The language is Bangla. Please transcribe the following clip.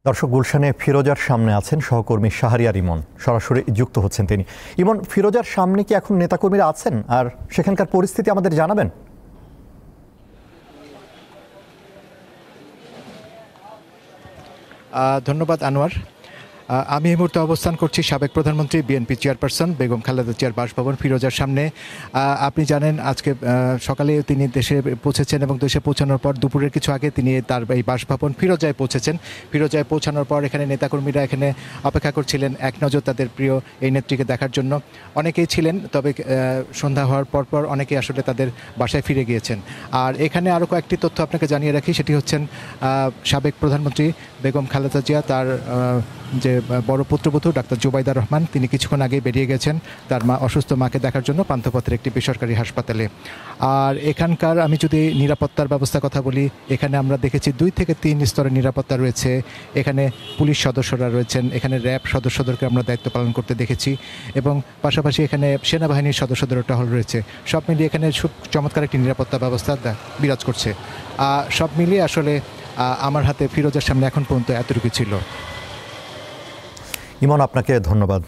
দর্শক, গুলশানে ফিরোজার সামনে আছেন সহকর্মী শাহরিয়ার ইমন, সরাসরি যুক্ত হচ্ছেন তিনি। ইমন, ফিরোজার সামনে কি এখন নেতাকর্মীরা আছেন, আর সেখানকার পরিস্থিতি আমাদের জানাবেন? ধন্যবাদ আনোয়ার। আমি এই মুহূর্তে অবস্থান করছি সাবেক প্রধানমন্ত্রী বিএনপি চেয়ারপারসন বেগম খালেদা জিয়ার বাসভবন ফিরোজার সামনে। আপনি জানেন আজকে সকালে তিনি দেশে পৌঁছেছেন এবং দেশে পৌঁছানোর পর দুপুরের কিছু আগে তিনি তার এই বাসভবন ফিরোজায় পৌঁছেছেন। ফিরোজায় পৌঁছানোর পর এখানে নেতাকর্মীরা এখানে অপেক্ষা করছিলেন এক নজর তাদের প্রিয় এই নেত্রীকে দেখার জন্য। অনেকেই ছিলেন, তবে সন্ধ্যা হওয়ার পর অনেকেই আসলে তাদের বাসায় ফিরে গিয়েছেন। আর এখানে আরও কয়েকটি তথ্য আপনাকে জানিয়ে রাখি, সেটি হচ্ছেন সাবেক প্রধানমন্ত্রী বেগম খালেদা জিয়া, তার যে বড় পুত্রবধূ ডাক্তার জুবাইদা রহমান, তিনি কিছুক্ষণ আগেই বেরিয়ে গেছেন তার অসুস্থ মাকে দেখার জন্য পান্থপথের একটি বেসরকারি হাসপাতালে। আর এখানকার আমি যদি নিরাপত্তার ব্যবস্থার কথা বলি, এখানে আমরা দেখেছি 2 থেকে 3 স্তরের নিরাপত্তা রয়েছে। এখানে পুলিশ সদস্যরা রয়েছেন, এখানে র্যাব সদস্যদেরকে আমরা দায়িত্ব পালন করতে দেখেছি, এবং পাশাপাশি এখানে সেনাবাহিনীর সদস্যদেরও টহল রয়েছে। সব মিলিয়ে এখানে খুব চমৎকার একটি নিরাপত্তা ব্যবস্থা বিরাজ করছে। সব মিলিয়ে আসলে আমার হাতে ফিরোজার সামনে এখন পর্যন্ত এতটুকু ছিল। ইমন, আপনাকে ধন্যবাদ।